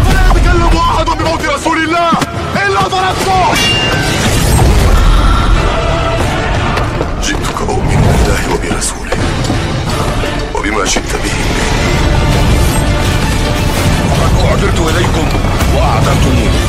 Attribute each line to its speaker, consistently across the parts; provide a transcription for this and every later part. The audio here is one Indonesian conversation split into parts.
Speaker 1: فلا يتكلم أحد بموت رسول الله إلا ضربته. جئتك أؤمن بالله وبرسوله وبما شئت به. وقد أعذرت إليكم وأعذرتموني.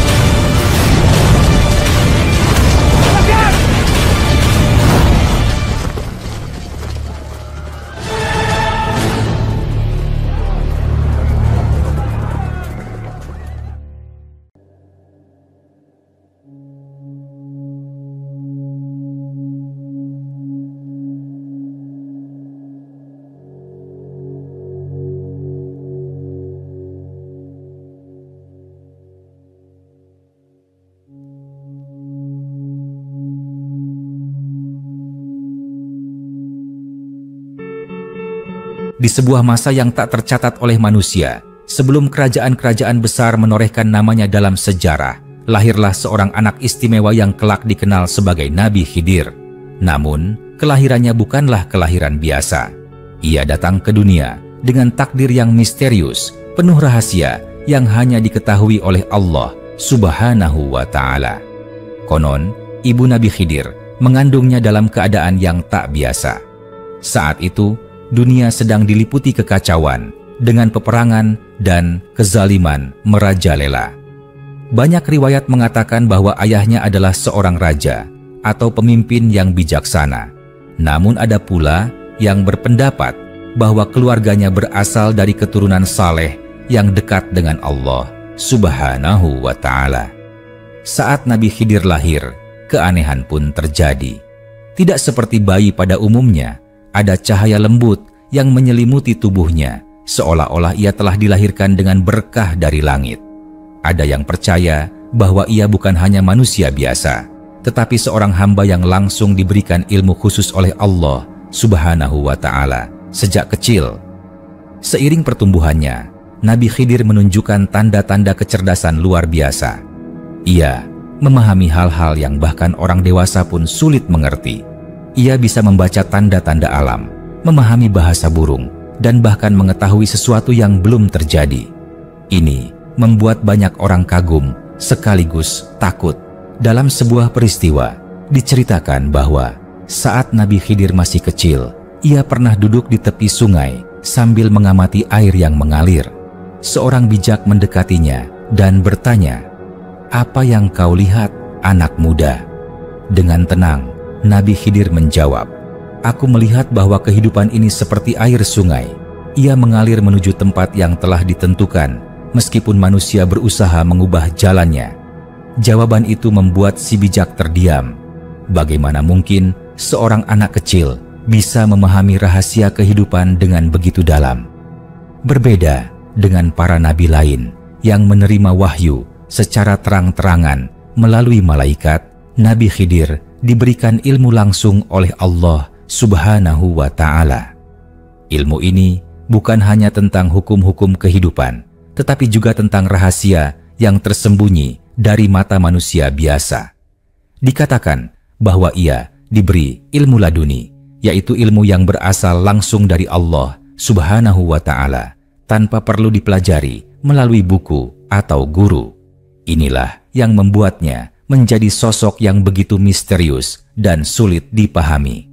Speaker 2: Di sebuah masa yang tak tercatat oleh manusia, sebelum kerajaan-kerajaan besar menorehkan namanya dalam sejarah, lahirlah seorang anak istimewa yang kelak dikenal sebagai Nabi Khidir. Namun, kelahirannya bukanlah kelahiran biasa. Ia datang ke dunia dengan takdir yang misterius, penuh rahasia yang hanya diketahui oleh Allah Subhanahu wa Ta'ala. Konon, ibu Nabi Khidir mengandungnya dalam keadaan yang tak biasa. Saat itu, dunia sedang diliputi kekacauan dengan peperangan dan kezaliman merajalela. Banyak riwayat mengatakan bahwa ayahnya adalah seorang raja atau pemimpin yang bijaksana. Namun ada pula yang berpendapat bahwa keluarganya berasal dari keturunan saleh yang dekat dengan Allah Subhanahu wa Ta'ala. Saat Nabi Khidir lahir, keanehan pun terjadi. Tidak seperti bayi pada umumnya, ada cahaya lembut yang menyelimuti tubuhnya, seolah-olah ia telah dilahirkan dengan berkah dari langit. Ada yang percaya bahwa ia bukan hanya manusia biasa, tetapi seorang hamba yang langsung diberikan ilmu khusus oleh Allah Subhanahu wa Ta'ala sejak kecil. Seiring pertumbuhannya, Nabi Khidir menunjukkan tanda-tanda kecerdasan luar biasa. Ia memahami hal-hal yang bahkan orang dewasa pun sulit mengerti. Ia bisa membaca tanda-tanda alam, memahami bahasa burung, dan bahkan mengetahui sesuatu yang belum terjadi. Ini membuat banyak orang kagum sekaligus takut. Dalam sebuah peristiwa, diceritakan bahwa saat Nabi Khidir masih kecil, ia pernah duduk di tepi sungai sambil mengamati air yang mengalir. Seorang bijak mendekatinya dan bertanya, "Apa yang kau lihat, anak muda?" Dengan tenang, Nabi Khidir menjawab, "Aku melihat bahwa kehidupan ini seperti air sungai. Ia mengalir menuju tempat yang telah ditentukan, meskipun manusia berusaha mengubah jalannya." Jawaban itu membuat si bijak terdiam. Bagaimana mungkin seorang anak kecil bisa memahami rahasia kehidupan dengan begitu dalam? Berbeda dengan para nabi lain yang menerima wahyu secara terang-terangan melalui malaikat, Nabi Khidir diberikan ilmu langsung oleh Allah Subhanahu wa Ta'ala. Ilmu ini bukan hanya tentang hukum-hukum kehidupan, tetapi juga tentang rahasia yang tersembunyi dari mata manusia biasa. Dikatakan bahwa ia diberi ilmu laduni, yaitu ilmu yang berasal langsung dari Allah Subhanahu wa Ta'ala, tanpa perlu dipelajari melalui buku atau guru. Inilah yang membuatnya menjadi sosok yang begitu misterius dan sulit dipahami.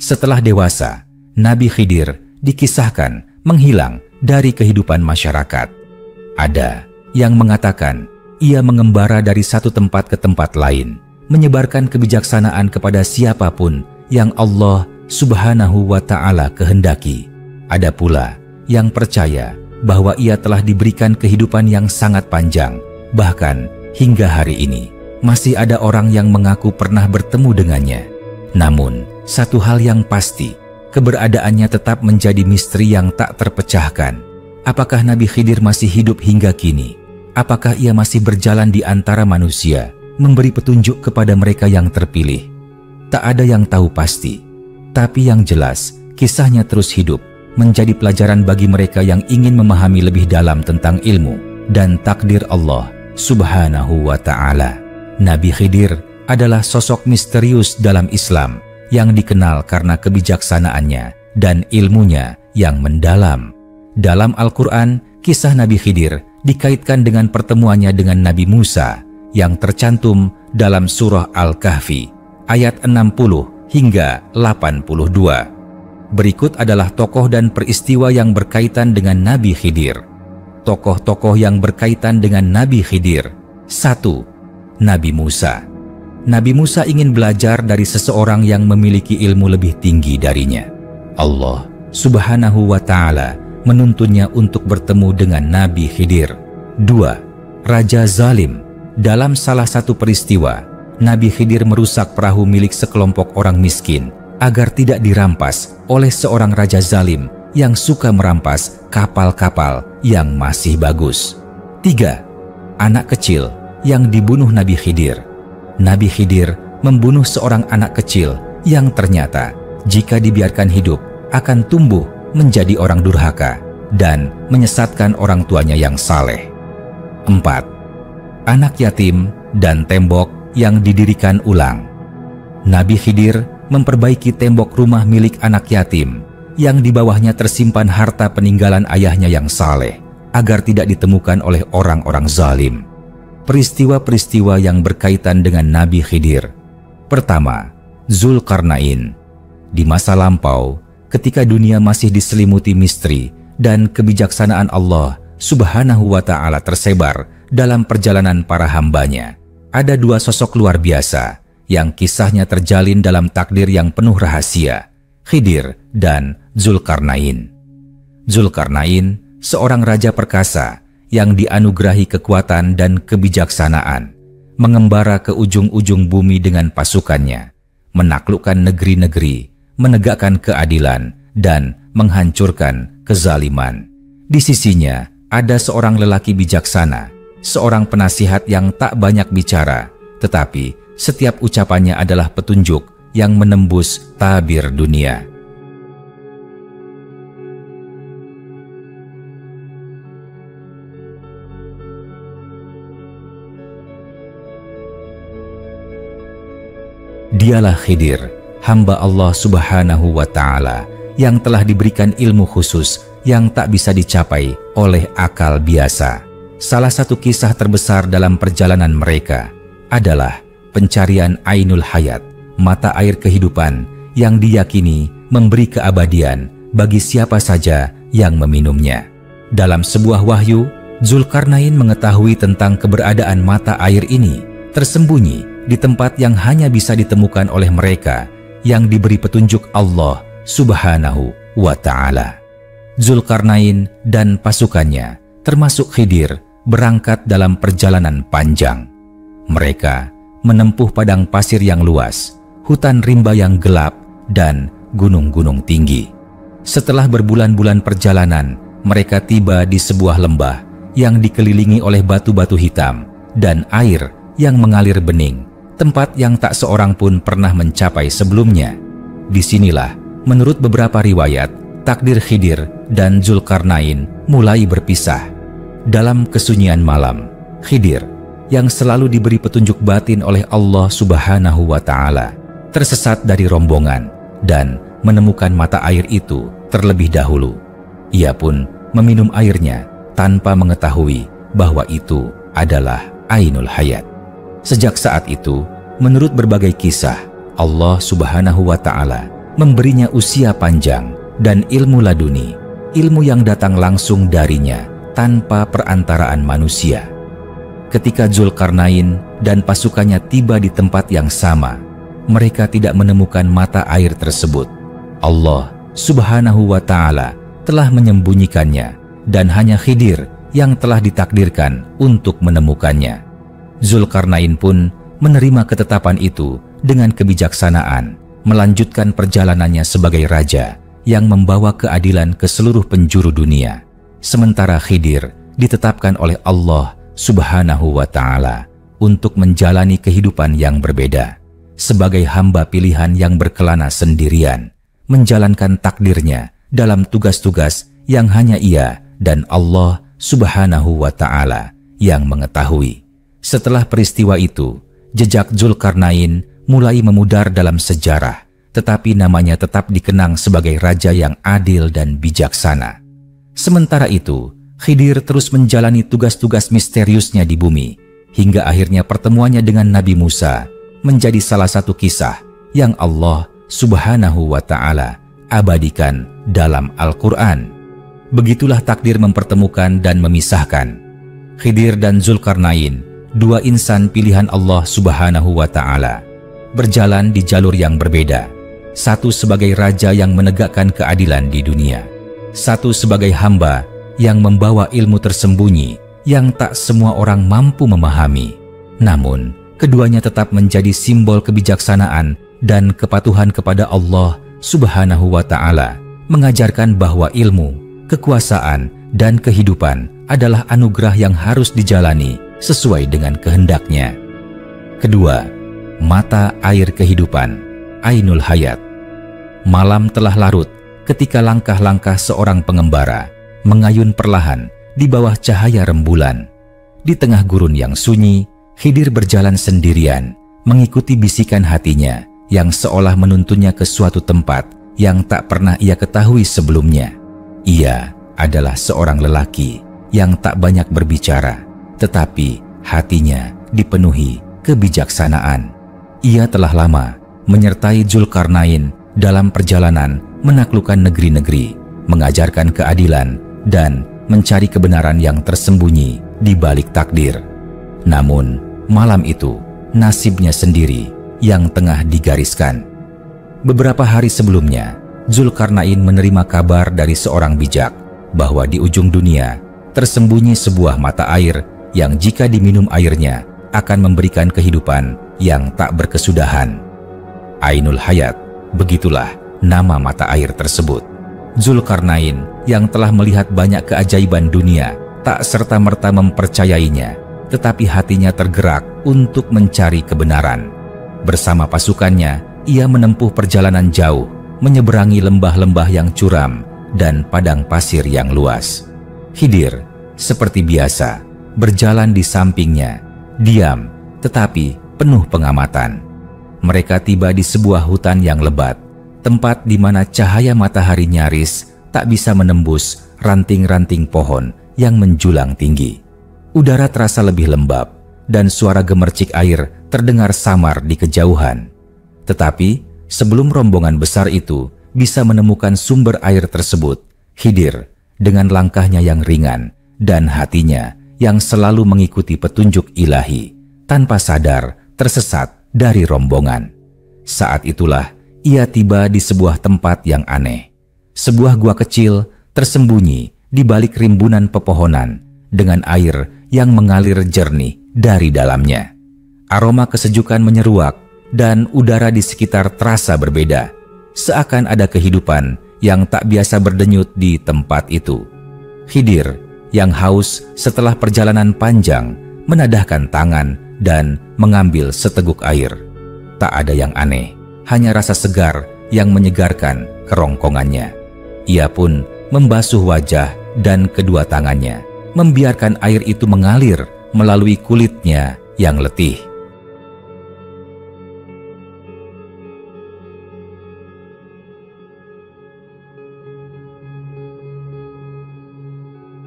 Speaker 2: Setelah dewasa, Nabi Khidir dikisahkan menghilang dari kehidupan masyarakat. Ada yang mengatakan ia mengembara dari satu tempat ke tempat lain, menyebarkan kebijaksanaan kepada siapapun yang Allah Subhanahu wa Ta'ala kehendaki. Ada pula yang percaya bahwa ia telah diberikan kehidupan yang sangat panjang, bahkan hingga hari ini masih ada orang yang mengaku pernah bertemu dengannya. Namun, satu hal yang pasti, keberadaannya tetap menjadi misteri yang tak terpecahkan. Apakah Nabi Khidir masih hidup hingga kini? Apakah ia masih berjalan di antara manusia, memberi petunjuk kepada mereka yang terpilih? Tak ada yang tahu pasti. Tapi yang jelas, kisahnya terus hidup, menjadi pelajaran bagi mereka yang ingin memahami lebih dalam tentang ilmu dan takdir Allah Subhanahu wa Ta'ala. Nabi Khidir adalah sosok misterius dalam Islam yang dikenal karena kebijaksanaannya dan ilmunya yang mendalam. Dalam Al-Quran, kisah Nabi Khidir dikaitkan dengan pertemuannya dengan Nabi Musa yang tercantum dalam surah Al-Kahfi ayat 60 hingga 82. Berikut adalah tokoh dan peristiwa yang berkaitan dengan Nabi Khidir. Tokoh-tokoh yang berkaitan dengan Nabi Khidir. 1. Nabi Musa. Nabi Musa ingin belajar dari seseorang yang memiliki ilmu lebih tinggi darinya. Allah Subhanahu wa Ta'ala menuntunnya untuk bertemu dengan Nabi Khidir. 2. Raja Zalim. Dalam salah satu peristiwa, Nabi Khidir merusak perahu milik sekelompok orang miskin agar tidak dirampas oleh seorang raja zalim yang suka merampas kapal-kapal yang masih bagus. 3. Anak kecil yang dibunuh Nabi Khidir. Nabi Khidir membunuh seorang anak kecil yang ternyata jika dibiarkan hidup akan tumbuh menjadi orang durhaka dan menyesatkan orang tuanya yang saleh. 4. Anak yatim dan tembok yang didirikan ulang. Nabi Khidir memperbaiki tembok rumah milik anak yatim yang di bawahnya tersimpan harta peninggalan ayahnya yang saleh agar tidak ditemukan oleh orang-orang zalim. Peristiwa-peristiwa yang berkaitan dengan Nabi Khidir. Pertama, Zulkarnain. Di masa lampau, ketika dunia masih diselimuti misteri dan kebijaksanaan Allah Subhanahu wa Ta'ala tersebar dalam perjalanan para hambanya, ada dua sosok luar biasa yang kisahnya terjalin dalam takdir yang penuh rahasia, Khidir dan Zulkarnain. Zulkarnain, seorang raja perkasa yang dianugerahi kekuatan dan kebijaksanaan, mengembara ke ujung-ujung bumi dengan pasukannya, menaklukkan negeri-negeri, menegakkan keadilan, dan menghancurkan kezaliman. Di sisinya ada seorang lelaki bijaksana, seorang penasihat yang tak banyak bicara, tetapi setiap ucapannya adalah petunjuk yang menembus tabir dunia. Dialah Khidir, hamba Allah Subhanahu wa Ta'ala yang telah diberikan ilmu khusus yang tak bisa dicapai oleh akal biasa. Salah satu kisah terbesar dalam perjalanan mereka adalah pencarian Ainul Hayat, mata air kehidupan yang diyakini memberi keabadian bagi siapa saja yang meminumnya. Dalam sebuah wahyu, Zulkarnain mengetahui tentang keberadaan mata air ini tersembunyi di tempat yang hanya bisa ditemukan oleh mereka yang diberi petunjuk Allah Subhanahu wa Ta'ala. Zulkarnain dan pasukannya, termasuk Khidir, berangkat dalam perjalanan panjang. Mereka menempuh padang pasir yang luas, hutan rimba yang gelap, dan gunung-gunung tinggi. Setelah berbulan-bulan perjalanan, mereka tiba di sebuah lembah yang dikelilingi oleh batu-batu hitam dan air yang mengalir bening, tempat yang tak seorang pun pernah mencapai sebelumnya. Disinilah, menurut beberapa riwayat, takdir Khidir dan Zulkarnain mulai berpisah. Dalam kesunyian malam, Khidir yang selalu diberi petunjuk batin oleh Allah Subhanahu wa Ta'ala tersesat dari rombongan dan menemukan mata air itu terlebih dahulu. Ia pun meminum airnya tanpa mengetahui bahwa itu adalah Ainul Hayat. Sejak saat itu, menurut berbagai kisah, Allah Subhanahu wa Ta'ala memberinya usia panjang dan ilmu laduni, ilmu yang datang langsung darinya tanpa perantaraan manusia. Ketika Zulkarnain dan pasukannya tiba di tempat yang sama, mereka tidak menemukan mata air tersebut. Allah Subhanahu wa Ta'ala telah menyembunyikannya dan hanya Khidir yang telah ditakdirkan untuk menemukannya. Zulkarnain pun menerima ketetapan itu dengan kebijaksanaan, melanjutkan perjalanannya sebagai raja yang membawa keadilan ke seluruh penjuru dunia. Sementara Khidir ditetapkan oleh Allah Subhanahu wa Ta'ala untuk menjalani kehidupan yang berbeda sebagai hamba pilihan yang berkelana sendirian, menjalankan takdirnya dalam tugas-tugas yang hanya ia dan Allah Subhanahu wa Ta'ala yang mengetahui. Setelah peristiwa itu, jejak Zulkarnain mulai memudar dalam sejarah, tetapi namanya tetap dikenang sebagai raja yang adil dan bijaksana. Sementara itu, Khidir terus menjalani tugas-tugas misteriusnya di bumi, hingga akhirnya pertemuannya dengan Nabi Musa menjadi salah satu kisah yang Allah Subhanahu wa Ta'ala abadikan dalam Al-Quran. Begitulah takdir mempertemukan dan memisahkan Khidir dan Zulkarnain, dua insan pilihan Allah Subhanahu wa Ta'ala, berjalan di jalur yang berbeda. Satu sebagai raja yang menegakkan keadilan di dunia, satu sebagai hamba yang membawa ilmu tersembunyi yang tak semua orang mampu memahami. Namun, keduanya tetap menjadi simbol kebijaksanaan dan kepatuhan kepada Allah Subhanahu wa Ta'ala, mengajarkan bahwa ilmu, kekuasaan, dan kehidupan adalah anugerah yang harus dijalani sesuai dengan kehendaknya. Kedua, mata air kehidupan, Ainul Hayat. Malam telah larut ketika langkah-langkah seorang pengembara mengayun perlahan di bawah cahaya rembulan. Di tengah gurun yang sunyi, Khidir berjalan sendirian, mengikuti bisikan hatinya yang seolah menuntunnya ke suatu tempat yang tak pernah ia ketahui sebelumnya. Ia adalah seorang lelaki yang tak banyak berbicara, tetapi hatinya dipenuhi kebijaksanaan. Ia telah lama menyertai Zulkarnain dalam perjalanan menaklukkan negeri-negeri, mengajarkan keadilan, dan mencari kebenaran yang tersembunyi di balik takdir. Namun, malam itu nasibnya sendiri yang tengah digariskan. Beberapa hari sebelumnya, Zulkarnain menerima kabar dari seorang bijak bahwa di ujung dunia tersembunyi sebuah mata air yang jika diminum airnya akan memberikan kehidupan yang tak berkesudahan. Ainul Hayat, begitulah nama mata air tersebut. Zulkarnain yang telah melihat banyak keajaiban dunia tak serta-merta mempercayainya, tetapi hatinya tergerak untuk mencari kebenaran. Bersama pasukannya, ia menempuh perjalanan jauh, menyeberangi lembah-lembah yang curam dan padang pasir yang luas. Khidir, seperti biasa, berjalan di sampingnya, diam tetapi penuh pengamatan. Mereka tiba di sebuah hutan yang lebat, tempat di mana cahaya matahari nyaris tak bisa menembus ranting-ranting pohon yang menjulang tinggi. Udara terasa lebih lembab dan suara gemercik air terdengar samar di kejauhan. Tetapi sebelum rombongan besar itu bisa menemukan sumber air tersebut, Khidir dengan langkahnya yang ringan dan hatinya yang selalu mengikuti petunjuk ilahi, tanpa sadar tersesat dari rombongan. Saat itulah ia tiba di sebuah tempat yang aneh. Sebuah gua kecil tersembunyi di balik rimbunan pepohonan dengan air yang mengalir jernih dari dalamnya. Aroma kesejukan menyeruak dan udara di sekitar terasa berbeda. Seakan ada kehidupan yang tak biasa berdenyut di tempat itu. Khidir yang haus setelah perjalanan panjang menadahkan tangan dan mengambil seteguk air. Tak ada yang aneh, hanya rasa segar yang menyegarkan kerongkongannya. Ia pun membasuh wajah dan kedua tangannya, membiarkan air itu mengalir melalui kulitnya yang letih.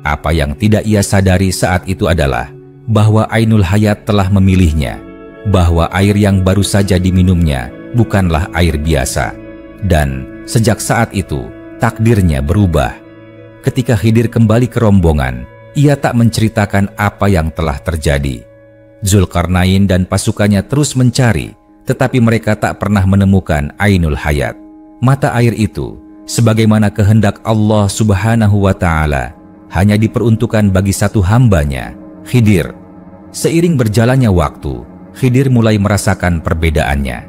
Speaker 2: Apa yang tidak ia sadari saat itu adalah bahwa Ainul Hayat telah memilihnya, bahwa air yang baru saja diminumnya bukanlah air biasa. Dan sejak saat itu, takdirnya berubah. Ketika Khidir kembali ke rombongan, ia tak menceritakan apa yang telah terjadi. Zulkarnain dan pasukannya terus mencari, tetapi mereka tak pernah menemukan Ainul Hayat. Mata air itu, sebagaimana kehendak Allah Subhanahu wa Ta'ala, hanya diperuntukkan bagi satu hambanya, Khidir. Seiring berjalannya waktu, Khidir mulai merasakan perbedaannya.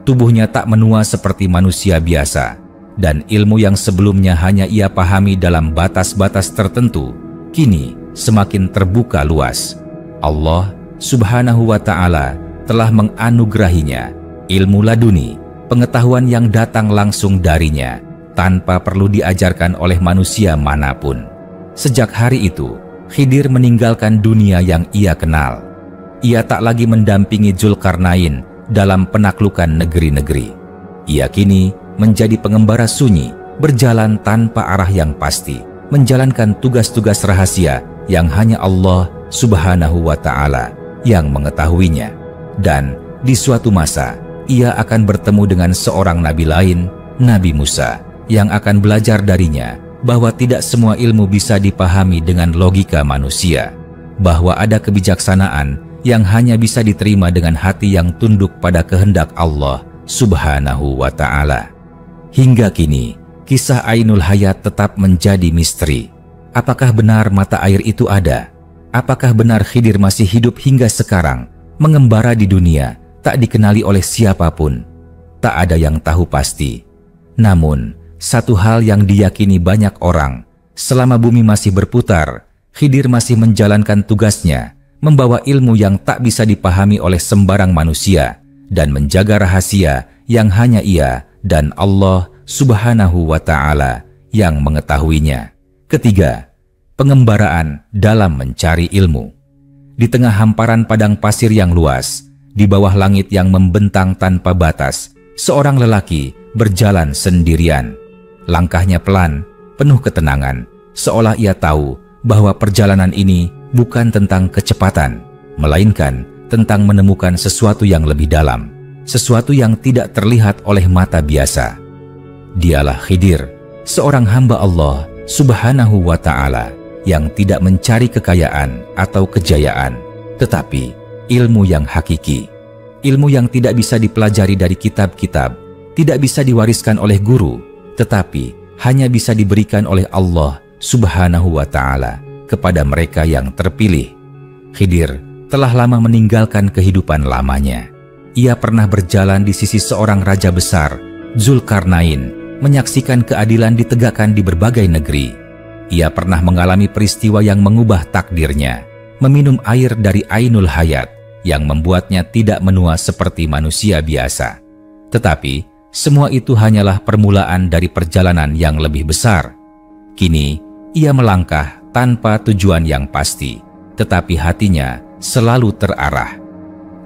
Speaker 2: Tubuhnya tak menua seperti manusia biasa, dan ilmu yang sebelumnya hanya ia pahami dalam batas-batas tertentu, kini semakin terbuka luas. Allah Subhanahu wa Ta'ala telah menganugerahinya ilmu laduni, pengetahuan yang datang langsung darinya, tanpa perlu diajarkan oleh manusia manapun. Sejak hari itu, Khidir meninggalkan dunia yang ia kenal. Ia tak lagi mendampingi Zulkarnain dalam penaklukan negeri-negeri. Ia kini menjadi pengembara sunyi, berjalan tanpa arah yang pasti, menjalankan tugas-tugas rahasia yang hanya Allah Subhanahu wa Ta'ala yang mengetahuinya. Dan di suatu masa, ia akan bertemu dengan seorang nabi lain, Nabi Musa, yang akan belajar darinya bahwa tidak semua ilmu bisa dipahami dengan logika manusia, bahwa ada kebijaksanaan yang hanya bisa diterima dengan hati yang tunduk pada kehendak Allah Subhanahu wa Ta'ala. Hingga kini, kisah Ainul Hayat tetap menjadi misteri. Apakah benar mata air itu ada? Apakah benar Khidir masih hidup hingga sekarang, mengembara di dunia, tak dikenali oleh siapapun? Tak ada yang tahu pasti. Namun, satu hal yang diyakini banyak orang, selama bumi masih berputar, Khidir masih menjalankan tugasnya, membawa ilmu yang tak bisa dipahami oleh sembarang manusia, dan menjaga rahasia yang hanya ia dan Allah Subhanahu wa Ta'ala yang mengetahuinya. Ketiga, pengembaraan dalam mencari ilmu. Di tengah hamparan padang pasir yang luas, di bawah langit yang membentang tanpa batas, seorang lelaki berjalan sendirian. Langkahnya pelan, penuh ketenangan, seolah ia tahu bahwa perjalanan ini bukan tentang kecepatan, melainkan tentang menemukan sesuatu yang lebih dalam, sesuatu yang tidak terlihat oleh mata biasa. Dialah Khidir, seorang hamba Allah Subhanahu wa Ta'ala yang tidak mencari kekayaan atau kejayaan, tetapi ilmu yang hakiki, ilmu yang tidak bisa dipelajari dari kitab-kitab, tidak bisa diwariskan oleh guru, tetapi hanya bisa diberikan oleh Allah Subhanahu wa Ta'ala kepada mereka yang terpilih. Khidir telah lama meninggalkan kehidupan lamanya. Ia pernah berjalan di sisi seorang raja besar, Zulkarnain, menyaksikan keadilan ditegakkan di berbagai negeri. Ia pernah mengalami peristiwa yang mengubah takdirnya, meminum air dari Ainul Hayat yang membuatnya tidak menua seperti manusia biasa. Tetapi semua itu hanyalah permulaan dari perjalanan yang lebih besar. Kini, ia melangkah tanpa tujuan yang pasti, tetapi hatinya selalu terarah.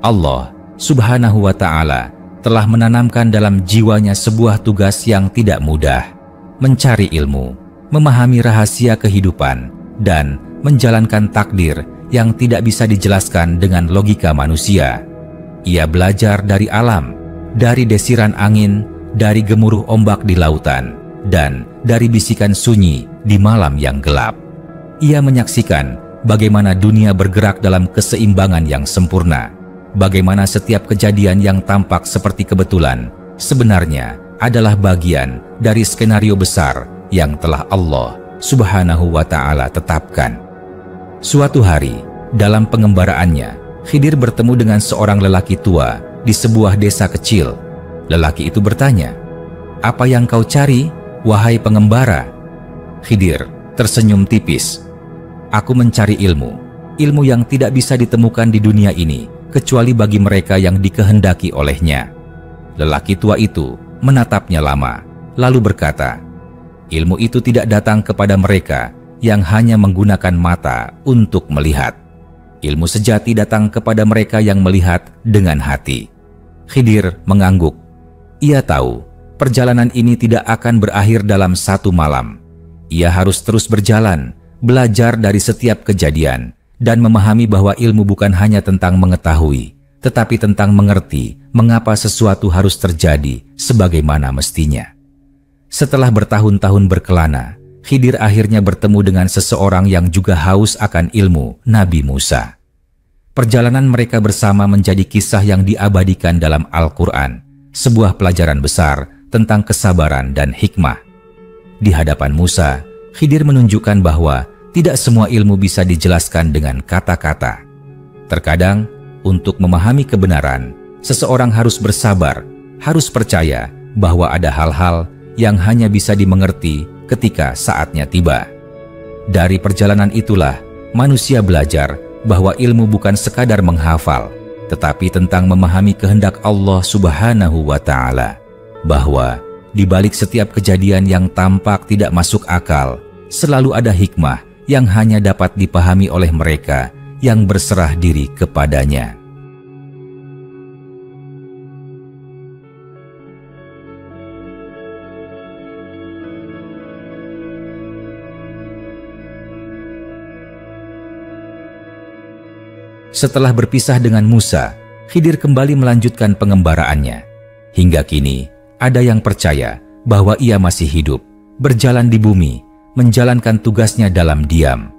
Speaker 2: Allah Subhanahu wa Ta'ala telah menanamkan dalam jiwanya sebuah tugas yang tidak mudah, mencari ilmu, memahami rahasia kehidupan, dan menjalankan takdir yang tidak bisa dijelaskan dengan logika manusia. Ia belajar dari alam, dari desiran angin, dari gemuruh ombak di lautan, dan dari bisikan sunyi di malam yang gelap. Ia menyaksikan bagaimana dunia bergerak dalam keseimbangan yang sempurna, bagaimana setiap kejadian yang tampak seperti kebetulan sebenarnya adalah bagian dari skenario besar yang telah Allah Subhanahu wa Ta'ala tetapkan. Suatu hari, dalam pengembaraannya, Khidir bertemu dengan seorang lelaki tua di sebuah desa kecil. Lelaki itu bertanya, "Apa yang kau cari, wahai pengembara?" Khidir tersenyum tipis. "Aku mencari ilmu, ilmu yang tidak bisa ditemukan di dunia ini, kecuali bagi mereka yang dikehendaki olehnya." Lelaki tua itu menatapnya lama, lalu berkata, "Ilmu itu tidak datang kepada mereka yang hanya menggunakan mata untuk melihat. Ilmu sejati datang kepada mereka yang melihat dengan hati." Khidir mengangguk. Ia tahu perjalanan ini tidak akan berakhir dalam satu malam. Ia harus terus berjalan, belajar dari setiap kejadian, dan memahami bahwa ilmu bukan hanya tentang mengetahui, tetapi tentang mengerti mengapa sesuatu harus terjadi sebagaimana mestinya. Setelah bertahun-tahun berkelana, Khidir akhirnya bertemu dengan seseorang yang juga haus akan ilmu, Nabi Musa. Perjalanan mereka bersama menjadi kisah yang diabadikan dalam Al-Quran, sebuah pelajaran besar tentang kesabaran dan hikmah. Di hadapan Musa, Khidir menunjukkan bahwa tidak semua ilmu bisa dijelaskan dengan kata-kata. Terkadang, untuk memahami kebenaran, seseorang harus bersabar, harus percaya bahwa ada hal-hal yang hanya bisa dimengerti ketika saatnya tiba. Dari perjalanan itulah, manusia belajar bahwa ilmu bukan sekadar menghafal, tetapi tentang memahami kehendak Allah Subhanahu wa Ta'ala, bahwa di balik setiap kejadian yang tampak tidak masuk akal, selalu ada hikmah yang hanya dapat dipahami oleh mereka yang berserah diri kepadanya. Setelah berpisah dengan Musa, Khidir kembali melanjutkan pengembaraannya. Hingga kini, ada yang percaya bahwa ia masih hidup, berjalan di bumi, menjalankan tugasnya dalam diam.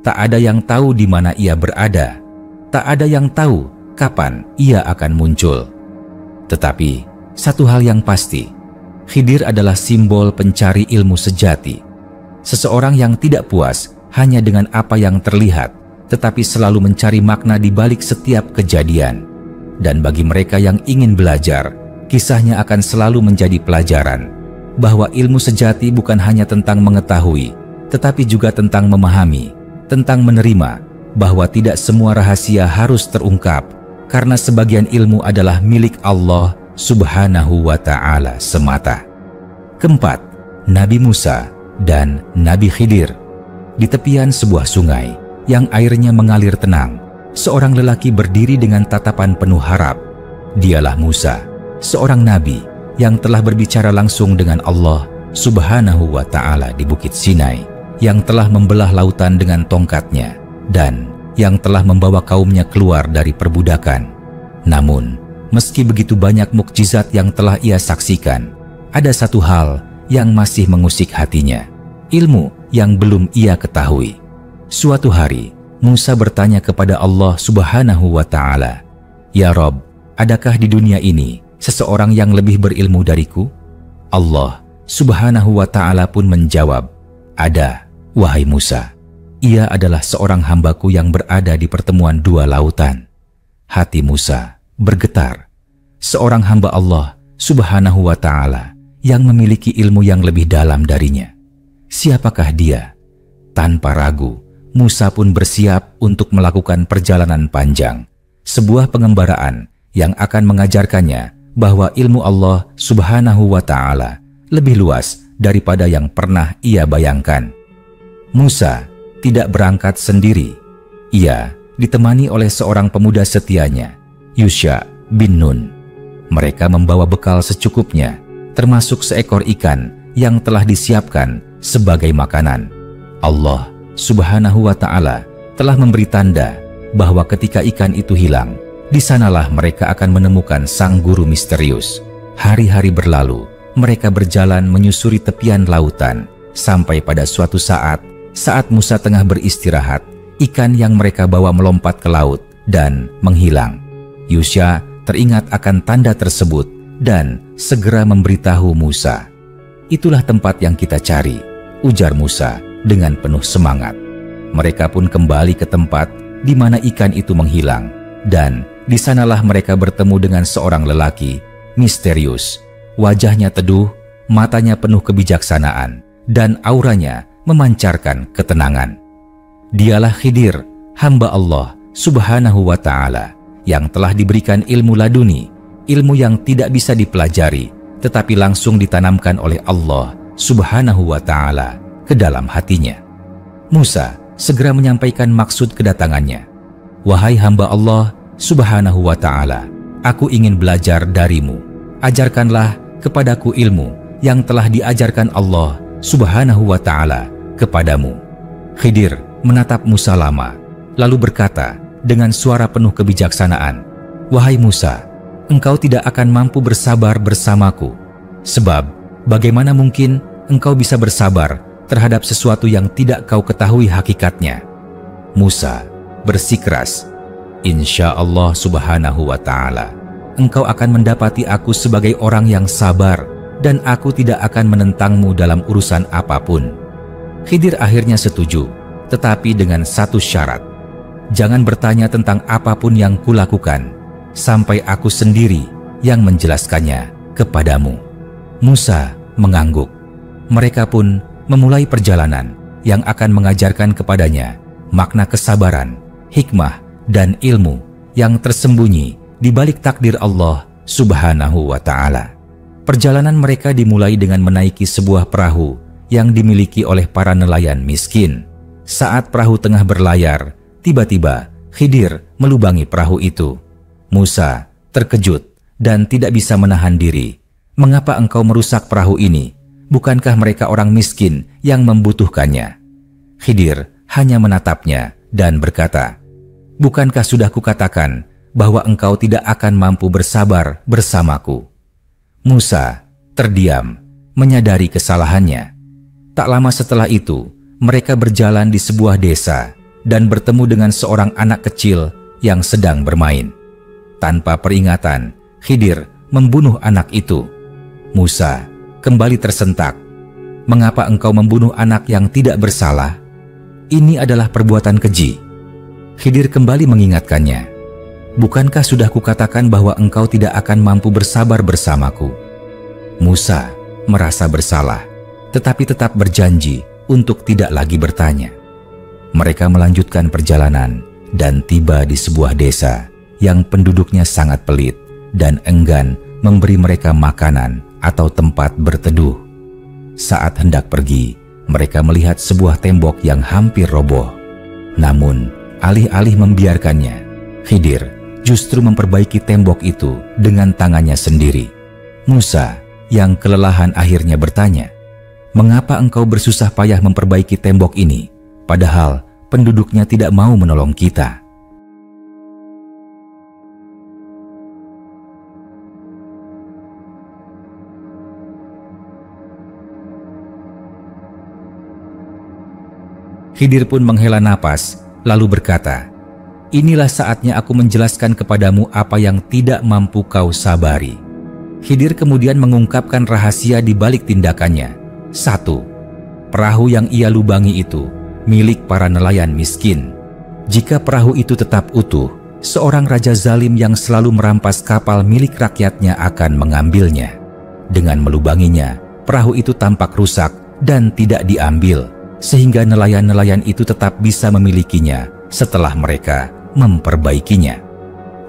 Speaker 2: Tak ada yang tahu di mana ia berada. Tak ada yang tahu kapan ia akan muncul. Tetapi, satu hal yang pasti, Khidir adalah simbol pencari ilmu sejati. Seseorang yang tidak puas hanya dengan apa yang terlihat, tetapi selalu mencari makna di balik setiap kejadian. Dan bagi mereka yang ingin belajar, kisahnya akan selalu menjadi pelajaran bahwa ilmu sejati bukan hanya tentang mengetahui, tetapi juga tentang memahami, tentang menerima bahwa tidak semua rahasia harus terungkap, karena sebagian ilmu adalah milik Allah Subhanahu wa Ta'ala semata. Keempat, Nabi Musa dan Nabi Khidir. Di tepian sebuah sungai yang airnya mengalir tenang, seorang lelaki berdiri dengan tatapan penuh harap. Dialah Musa, seorang nabi yang telah berbicara langsung dengan Allah Subhanahu wa Ta'ala di Bukit Sinai, yang telah membelah lautan dengan tongkatnya, dan yang telah membawa kaumnya keluar dari perbudakan. Namun, meski begitu banyak mukjizat yang telah ia saksikan, ada satu hal yang masih mengusik hatinya, ilmu yang belum ia ketahui. Suatu hari, Musa bertanya kepada Allah Subhanahu wa Ta'ala, "Ya Rob, adakah di dunia ini seseorang yang lebih berilmu dariku?" Allah Subhanahu wa Ta'ala pun menjawab, "Ada, wahai Musa. Ia adalah seorang hambaku yang berada di pertemuan dua lautan." Hati Musa bergetar. Seorang hamba Allah Subhanahu wa Ta'ala yang memiliki ilmu yang lebih dalam darinya. Siapakah dia? Tanpa ragu, Musa pun bersiap untuk melakukan perjalanan panjang, sebuah pengembaraan yang akan mengajarkannya bahwa ilmu Allah Subhanahu wa Ta'ala lebih luas daripada yang pernah ia bayangkan. Musa tidak berangkat sendiri. Ia ditemani oleh seorang pemuda setianya, Yusha bin Nun. Mereka membawa bekal secukupnya, termasuk seekor ikan yang telah disiapkan sebagai makanan. Allah Subhanahu wa Ta'ala telah memberi tanda bahwa ketika ikan itu hilang, di sanalah mereka akan menemukan sang guru misterius. Hari-hari berlalu, mereka berjalan menyusuri tepian lautan, sampai pada suatu saat Musa tengah beristirahat, ikan yang mereka bawa melompat ke laut dan menghilang. Yusha teringat akan tanda tersebut dan segera memberitahu Musa. "Itulah tempat yang kita cari," ujar Musa dengan penuh semangat. Mereka pun kembali ke tempat di mana ikan itu menghilang, dan di sanalah mereka bertemu dengan seorang lelaki misterius. Wajahnya teduh, matanya penuh kebijaksanaan, dan auranya memancarkan ketenangan. Dialah Khidir, hamba Allah Subhanahu wa Ta'ala, yang telah diberikan ilmu laduni, ilmu yang tidak bisa dipelajari, tetapi langsung ditanamkan oleh Allah Subhanahu wa Ta'ala ke dalam hatinya. Musa segera menyampaikan maksud kedatangannya. "Wahai hamba Allah Subhanahu wa Ta'ala, aku ingin belajar darimu. Ajarkanlah kepadaku ilmu yang telah diajarkan Allah Subhanahu wa Ta'ala kepadamu." Khidir menatap Musa lama, lalu berkata dengan suara penuh kebijaksanaan, "Wahai Musa, engkau tidak akan mampu bersabar bersamaku. Sebab bagaimana mungkin engkau bisa bersabar terhadap sesuatu yang tidak kau ketahui hakikatnya?" Musa bersikeras, "Insya Allah Subhanahu wa Ta'ala, engkau akan mendapati aku sebagai orang yang sabar, dan aku tidak akan menentangmu dalam urusan apapun." Khidir akhirnya setuju, tetapi dengan satu syarat, "Jangan bertanya tentang apapun yang kulakukan, sampai aku sendiri yang menjelaskannya kepadamu." Musa mengangguk. Mereka pun memulai perjalanan yang akan mengajarkan kepadanya makna kesabaran, hikmah, dan ilmu yang tersembunyi di balik takdir Allah Subhanahu wa Ta'ala. Perjalanan mereka dimulai dengan menaiki sebuah perahu yang dimiliki oleh para nelayan miskin. Saat perahu tengah berlayar, tiba-tiba Khidir melubangi perahu itu. Musa terkejut dan tidak bisa menahan diri. "Mengapa engkau merusak perahu ini? Bukankah mereka orang miskin yang membutuhkannya?" Khidir hanya menatapnya dan berkata, Bukankah sudah kukatakan bahwa engkau tidak akan mampu bersabar bersamaku?" Musa terdiam, menyadari kesalahannya. Tak lama setelah itu, mereka berjalan di sebuah desa dan bertemu dengan seorang anak kecil yang sedang bermain. Tanpa peringatan, Khidir membunuh anak itu. Musa kembali tersentak. "Mengapa engkau membunuh anak yang tidak bersalah? Ini adalah perbuatan keji." Khidir kembali mengingatkannya. "Bukankah sudah kukatakan bahwa engkau tidak akan mampu bersabar bersamaku?" Musa merasa bersalah, tetapi tetap berjanji untuk tidak lagi bertanya. Mereka melanjutkan perjalanan dan tiba di sebuah desa yang penduduknya sangat pelit dan enggan memberi mereka makanan atau tempat berteduh. Saat hendak pergi, mereka melihat sebuah tembok yang hampir roboh. Namun, alih-alih membiarkannya, Khidir justru memperbaiki tembok itu dengan tangannya sendiri. Musa yang kelelahan akhirnya bertanya, "Mengapa engkau bersusah payah memperbaiki tembok ini, padahal penduduknya tidak mau menolong kita?" Khidir pun menghela napas, lalu berkata, "Inilah saatnya aku menjelaskan kepadamu apa yang tidak mampu kau sabari." Khidir kemudian mengungkapkan rahasia di balik tindakannya. 1. Perahu yang ia lubangi itu milik para nelayan miskin. Jika perahu itu tetap utuh, seorang raja zalim yang selalu merampas kapal milik rakyatnya akan mengambilnya. Dengan melubanginya, perahu itu tampak rusak dan tidak diambil, sehingga nelayan-nelayan itu tetap bisa memilikinya setelah mereka memperbaikinya.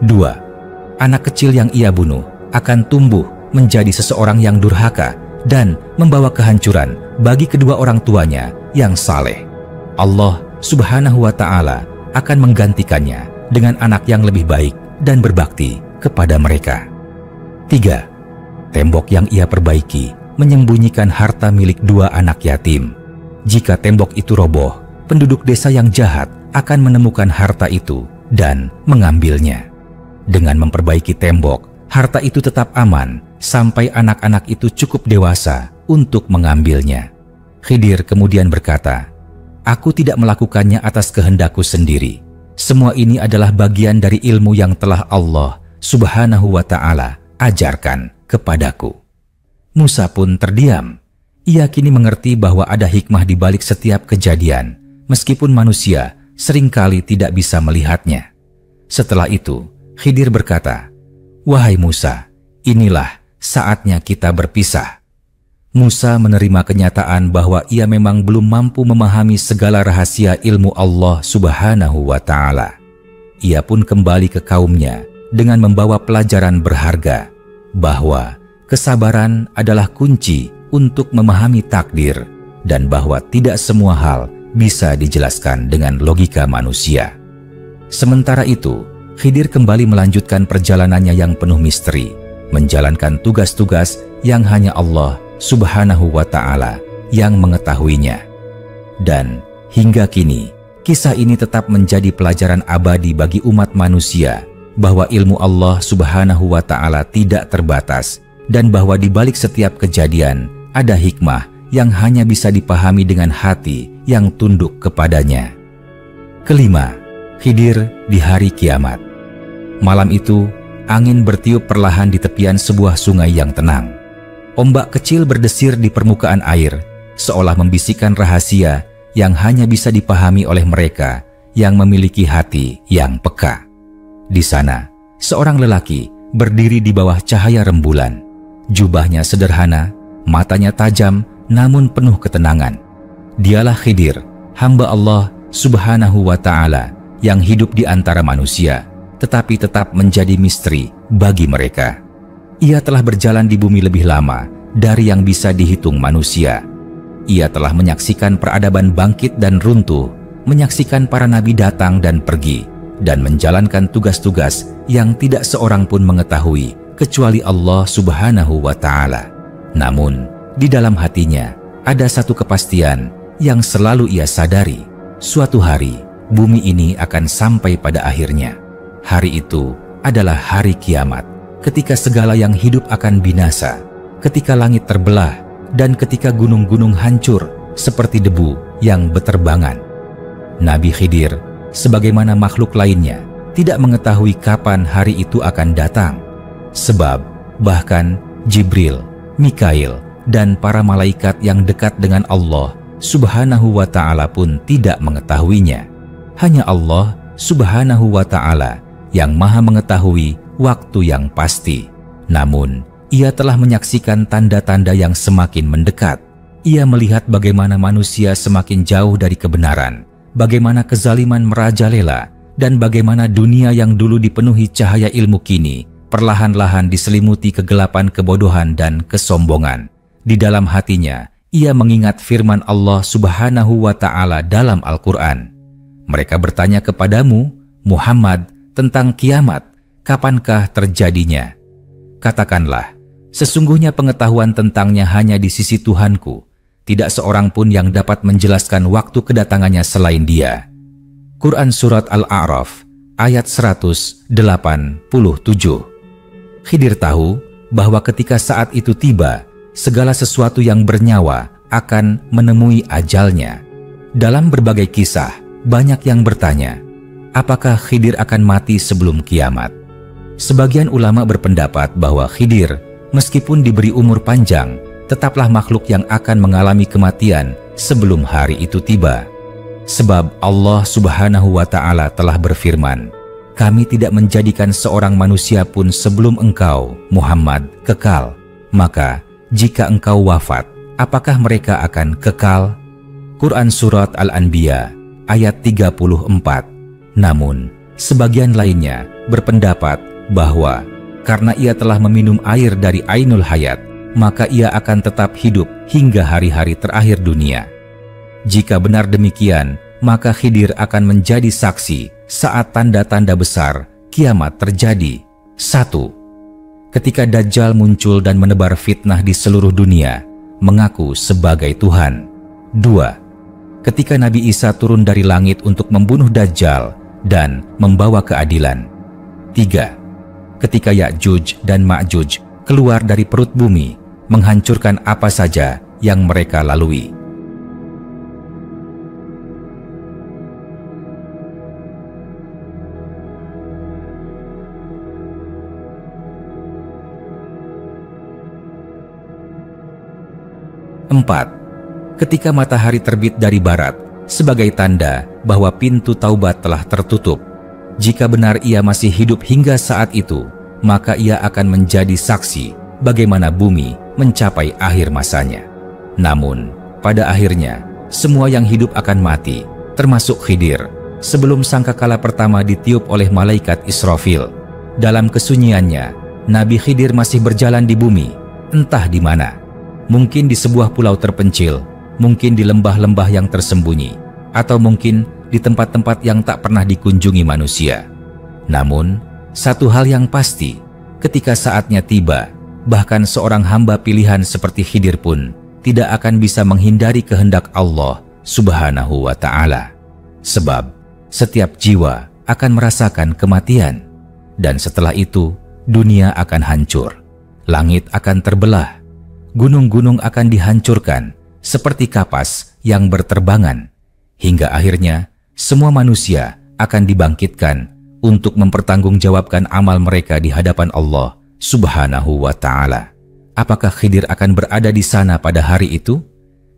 Speaker 2: 2. Anak kecil yang ia bunuh akan tumbuh menjadi seseorang yang durhaka dan membawa kehancuran bagi kedua orang tuanya yang saleh. Allah Subhanahu wa Ta'ala akan menggantikannya dengan anak yang lebih baik dan berbakti kepada mereka. 3. Tembok yang ia perbaiki menyembunyikan harta milik 2 anak yatim. Jika tembok itu roboh, penduduk desa yang jahat akan menemukan harta itu dan mengambilnya. Dengan memperbaiki tembok, harta itu tetap aman sampai anak-anak itu cukup dewasa untuk mengambilnya. Khidir kemudian berkata, "Aku tidak melakukannya atas kehendakku sendiri. Semua ini adalah bagian dari ilmu yang telah Allah Subhanahu wa Ta'ala ajarkan kepadaku." Musa pun terdiam. Ia kini mengerti bahwa ada hikmah di balik setiap kejadian, meskipun manusia seringkali tidak bisa melihatnya. Setelah itu, Khidir berkata, "Wahai Musa, inilah saatnya kita berpisah." Musa menerima kenyataan bahwa ia memang belum mampu memahami segala rahasia ilmu Allah Subhanahu wa Ta'ala. Ia pun kembali ke kaumnya dengan membawa pelajaran berharga bahwa kesabaran adalah kunci untuk memahami takdir dan bahwa tidak semua hal bisa dijelaskan dengan logika manusia. Sementara itu, Khidir kembali melanjutkan perjalanannya yang penuh misteri, menjalankan tugas-tugas yang hanya Allah Subhanahu wa Ta'ala yang mengetahuinya. Dan hingga kini, kisah ini tetap menjadi pelajaran abadi bagi umat manusia bahwa ilmu Allah Subhanahu wa Ta'ala tidak terbatas dan bahwa di balik setiap kejadian ada hikmah yang hanya bisa dipahami dengan hati yang tunduk kepadanya. Kelima, Khidir di hari kiamat. Malam itu, angin bertiup perlahan di tepian sebuah sungai yang tenang. Ombak kecil berdesir di permukaan air, seolah membisikkan rahasia yang hanya bisa dipahami oleh mereka yang memiliki hati yang peka. Di sana, seorang lelaki berdiri di bawah cahaya rembulan. Jubahnya sederhana, matanya tajam, namun penuh ketenangan. Dialah Khidir, hamba Allah Subhanahu wa Ta'ala yang hidup di antara manusia, tetapi tetap menjadi misteri bagi mereka. Ia telah berjalan di bumi lebih lama dari yang bisa dihitung manusia. Ia telah menyaksikan peradaban bangkit dan runtuh, menyaksikan para nabi datang dan pergi, dan menjalankan tugas-tugas yang tidak seorang pun mengetahui kecuali Allah Subhanahu wa Ta'ala. Namun, di dalam hatinya ada satu kepastian yang selalu ia sadari. Suatu hari, bumi ini akan sampai pada akhirnya. Hari itu adalah hari kiamat, ketika segala yang hidup akan binasa, ketika langit terbelah, dan ketika gunung-gunung hancur seperti debu yang beterbangan. Nabi Khidir, sebagaimana makhluk lainnya, tidak mengetahui kapan hari itu akan datang. Sebab bahkan Jibril, Mikail, dan para malaikat yang dekat dengan Allah Subhanahu wa Ta'ala pun tidak mengetahuinya. Hanya Allah Subhanahu wa Ta'ala yang Maha mengetahui waktu yang pasti. Namun, Ia telah menyaksikan tanda-tanda yang semakin mendekat. Ia melihat bagaimana manusia semakin jauh dari kebenaran, bagaimana kezaliman merajalela, dan bagaimana dunia yang dulu dipenuhi cahaya ilmu kini perlahan-lahan diselimuti kegelapan kebodohan dan kesombongan. Di dalam hatinya, ia mengingat firman Allah Subhanahu wa Ta'ala dalam Al-Quran. Mereka bertanya kepadamu, Muhammad, tentang kiamat, kapankah terjadinya? Katakanlah, sesungguhnya pengetahuan tentangnya hanya di sisi Tuhanku. Tidak seorang pun yang dapat menjelaskan waktu kedatangannya selain Dia. Quran Surat Al-A'raf, ayat 187. Khidir tahu bahwa ketika saat itu tiba, segala sesuatu yang bernyawa akan menemui ajalnya. Dalam berbagai kisah, banyak yang bertanya, apakah Khidir akan mati sebelum kiamat? Sebagian ulama berpendapat bahwa Khidir, meskipun diberi umur panjang, tetaplah makhluk yang akan mengalami kematian sebelum hari itu tiba. Sebab Allah Subhanahu wa Ta'ala telah berfirman, kami tidak menjadikan seorang manusia pun sebelum engkau, Muhammad, kekal. Maka, jika engkau wafat, apakah mereka akan kekal? Quran Surat Al-Anbiya, ayat 34. Namun, sebagian lainnya berpendapat bahwa karena ia telah meminum air dari Ainul Hayat, maka ia akan tetap hidup hingga hari-hari terakhir dunia. Jika benar demikian, maka Khidir akan menjadi saksi saat tanda-tanda besar kiamat terjadi. 1. Ketika Dajjal muncul dan menebar fitnah di seluruh dunia, mengaku sebagai Tuhan. 2. Ketika Nabi Isa turun dari langit untuk membunuh Dajjal dan membawa keadilan. 3. Ketika Ya'juj dan Ma'juj keluar dari perut bumi, menghancurkan apa saja yang mereka lalui. Empat, ketika matahari terbit dari barat, sebagai tanda bahwa pintu taubat telah tertutup. Jika benar ia masih hidup hingga saat itu, maka ia akan menjadi saksi bagaimana bumi mencapai akhir masanya. Namun, pada akhirnya, semua yang hidup akan mati, termasuk Khidir, sebelum sangkakala pertama ditiup oleh malaikat Israfil. Dalam kesunyiannya, Nabi Khidir masih berjalan di bumi, entah di mana. Mungkin di sebuah pulau terpencil, mungkin di lembah-lembah yang tersembunyi, atau mungkin di tempat-tempat yang tak pernah dikunjungi manusia. Namun, satu hal yang pasti, ketika saatnya tiba, bahkan seorang hamba pilihan seperti Khidir pun tidak akan bisa menghindari kehendak Allah Subhanahu wa Ta'ala. Sebab, setiap jiwa akan merasakan kematian, dan setelah itu, dunia akan hancur, langit akan terbelah, gunung-gunung akan dihancurkan seperti kapas yang berterbangan, hingga akhirnya semua manusia akan dibangkitkan untuk mempertanggungjawabkan amal mereka di hadapan Allah Subhanahu wa Ta'ala. Apakah Khidir akan berada di sana pada hari itu?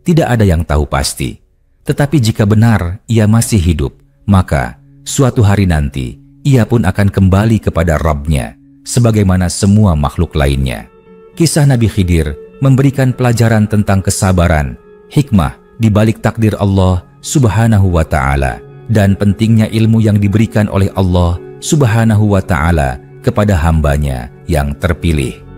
Speaker 2: Tidak ada yang tahu pasti. Tetapi jika benar ia masih hidup, maka suatu hari nanti ia pun akan kembali kepada Rabb-Nya sebagaimana semua makhluk lainnya. Kisah Nabi Khidir memberikan pelajaran tentang kesabaran, hikmah di balik takdir Allah Subhanahu wa Ta'ala, dan pentingnya ilmu yang diberikan oleh Allah Subhanahu wa Ta'ala kepada hambanya yang terpilih.